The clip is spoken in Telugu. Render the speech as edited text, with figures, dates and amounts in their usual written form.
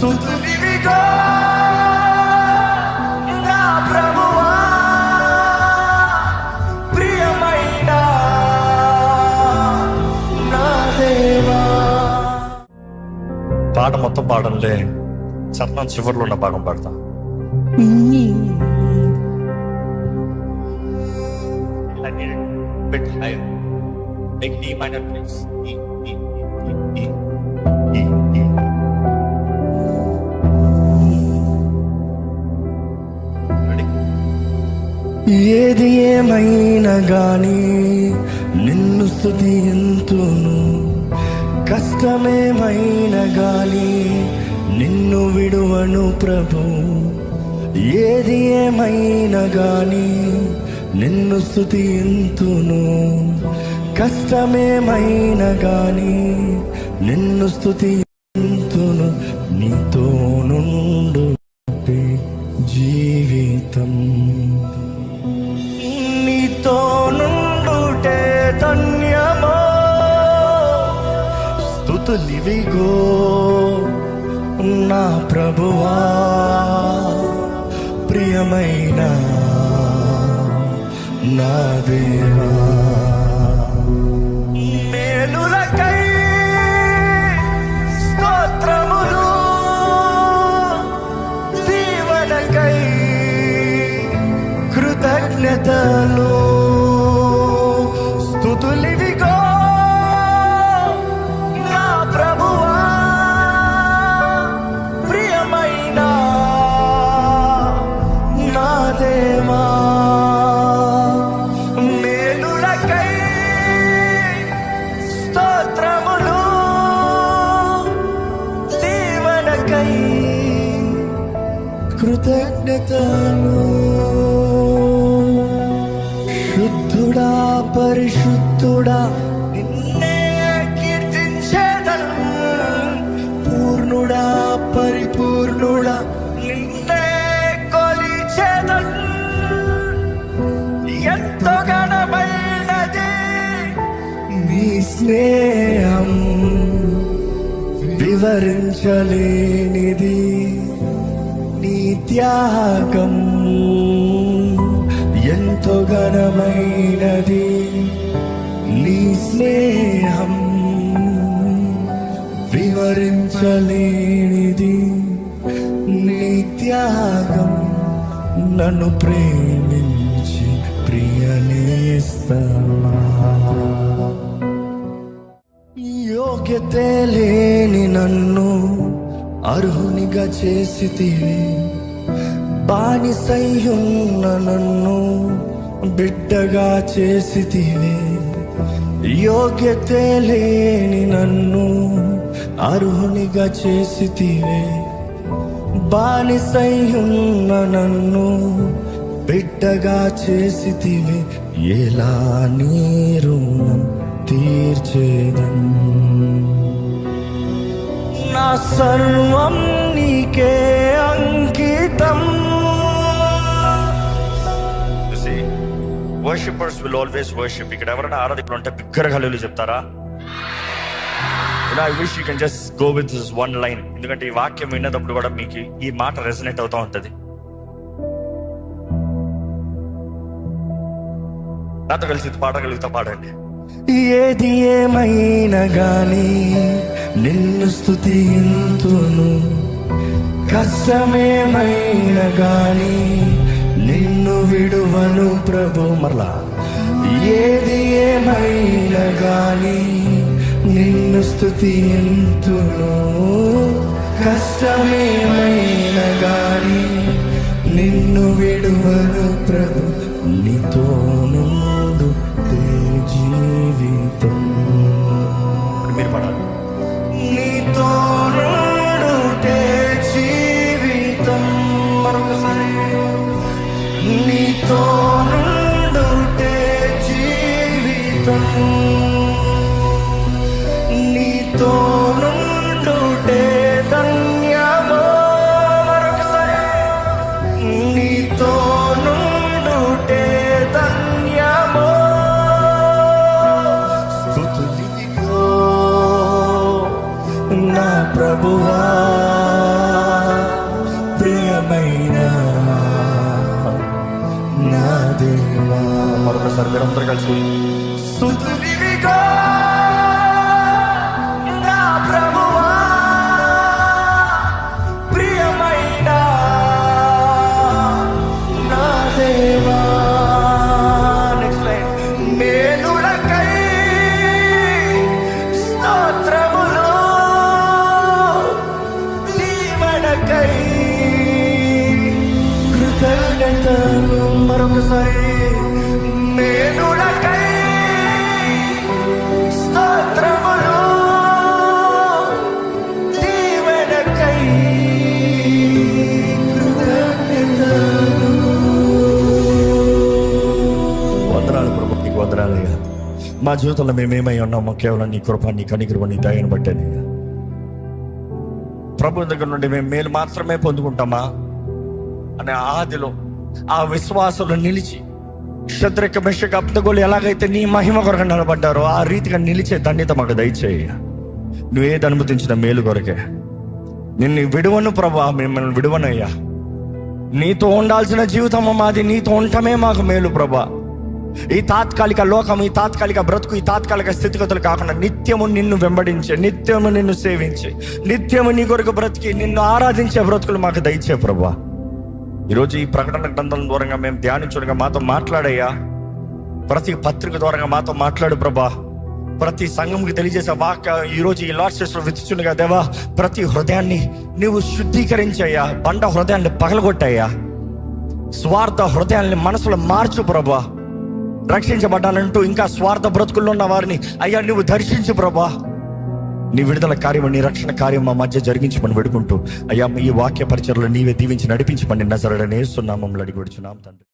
స్తుతులివిగో నా ప్రభువా, ప్రియమైన నా దేవా. పాట మొత్తం పాడంలే, చరణం చివరిలో ఉన్న భాగం పాడతా. Bit higher. Make D minor, please. E, E, E, E, E, E. Ready? ఏది ఏమైనా గాని నిన్ను స్తుతింతును, కష్టమేమైనా గాని నిన్ను విడువను ప్రభు. ఏది ఏమైనా గాని నిన్ను స్తుతింతును, కష్టమేమైనా గాని నిన్ను స్తుతింతును. నీతో నుండు జీవితం, నీతో నుండుటే ధన్యమో. స్తుతులివిగో నా ప్రభువా, ప్రియమైన నా దేవా. మేలులకై స్తోత్రములు, దీవెనకై కృతజ్ఞతలు. స్తుతులివిగో నా ప్రభువా, ప్రియమైన నా దేవా. కృతజ్ఞతలు. శుద్ధుడా పరిశుద్ధుడా నిన్నే కీర్తించేదను, పూర్ణుడా పరిపూర్ణుడా నిన్నే కొలిచేదను. ఎంతో ఘనమైనది నీ స్నేహం, వివరించలేనిది నీ త్యాగం. ఎంతో ఘనమైనది నీ స్నేహం, వివరించలేనిది నీ త్యాగం. నన్ను ప్రేమించి ప్రియనేస్తమా, యోగ్యతే లేని నన్ను అర్హునిగా చేసితివి. బానిసయ్యున్న నన్ను బిడ్డగా చేసితివి. యోగ్యతే లేని నన్ను అర్హునిగా చేసితివి. బానిసయ్యున్న నన్ను బిడ్డగా చేసితివి. ఎలా నీ రుణం తీర్చేదన్, నా సర్వం నీకే అంకితం. Worshippers will always worship. ఇక్కడ ఎవరైనా ఆరాధకులు ఉంటే బిగ్గరగా హల్లెలూయా చెప్తారా? I wish you can just go with this one line. ఎందుకంటే ఈ వాక్యం విన్నప్పుడు కూడా మీకు ఈ మాట రెజనేట్ అవుతూ ఉంటుంది. నాతో కలిసి పాడగలుగుతా, పాడండి. ఏది ఏమైనా గాని నిన్ను స్తుతింతును, కష్టమేమైనా గాని నిన్ను విడువను ప్రభు. మరలా ఏది ఏమైనా గాని నిన్ను స్తుతింతును, కష్టమేమైనా గాని నిన్ను విడువను ప్రభు. నీతో నుండు జీవితం. మీరు పడాలి. నీతో నుండుటే జీవితం. మరొకసారి. నీతో నుండుటే జీవితం, నీతో నుండుటే ధన్యమో. మరొకసారి. నీతో నుండుటే ధన్యమో. మరొకసారి మీరు అందరూ కలిసి స్తుతులివిగో నా ప్రభువా, ప్రియమైన నా దేవా. Next line. మేలులకై స్తోత్రములు, దీవెనకై కృతజ్ఞతలు. మరొకసారి. మేలులకై స్తోత్రములు, దీవెనకై కృతజ్ఞతలు. వందనాలు ప్రభు, నీకు వందనాలయ్యా. మా జీవితంలో మేమేమై ఉన్నామో కేవలం నీ కృప, నీ కనికృప, నీ దయను బట్టేనయ్యా. ప్రభు దగ్గర నుండి మేము మేలు మాత్రమే పొందుకుంటామా అనే ఆదిలో ఆ విశ్వాసంలో నిలిచి శద్రక మెషక అబ్దగోలు ఎలాగైతే నీ మహిమ కొరకు నిలబడ్డారో ఆ రీతిగా నిలిచే ధన్యత మాకు దయచేయ. నువ్వేది అనుమతించిన మేలు కొరకే. నిన్ను విడువను ప్రభా, మిమ్మల్ని విడువనయ్యా. నీతో ఉండాల్సిన జీవితం మాది, నీతో ఉండటమే మాకు మేలు ప్రభా. ఈ తాత్కాలిక లోకం, ఈ తాత్కాలిక బ్రతుకు, ఈ తాత్కాలిక స్థితిగతులు కాకుండా నిత్యము నిన్ను వెంబడించే, నిత్యము నిన్ను సేవించే, నిత్యము నీ కొరకు బ్రతికి నిన్ను ఆరాధించే బ్రతుకులు మాకు దయచే ప్రభా. ఈరోజు ఈ ప్రకటన గ్రంథం ద్వారా మేము ధ్యానించుగా మాతో మాట్లాడయ్యా. ప్రతి పత్రిక ద్వారా మాతో మాట్లాడు ప్రభా. ప్రతి సంఘంకి తెలియజేసే వాక్య ఈరోజు ఈ లార్డ్ సిస్టర్ విత్తుచుండగా దేవా, ప్రతి హృదయాన్ని నీవు శుద్ధీకరించయ్యా. బండ హృదయాన్ని పగలగొట్టయ్యా. స్వార్థ హృదయాన్ని మనసులో మార్చు ప్రభా. రక్షించబడ్డానంటూ ఇంకా స్వార్థ బ్రతుకుల్లో ఉన్న వారిని అయ్యా నువ్వు దర్శించు ప్రభా. నీ విడుదల కార్యము, నీ రక్షణ కార్యం మా మధ్య జరిగించమని వేడుకుంటూ అయ్యా ఈ వాక్య పరిచర్లు నీవే దీవించి నడిపించమని నజరేయుడైన యేసు నామములో అడిగి వేడుచున్నాం తండ్రి.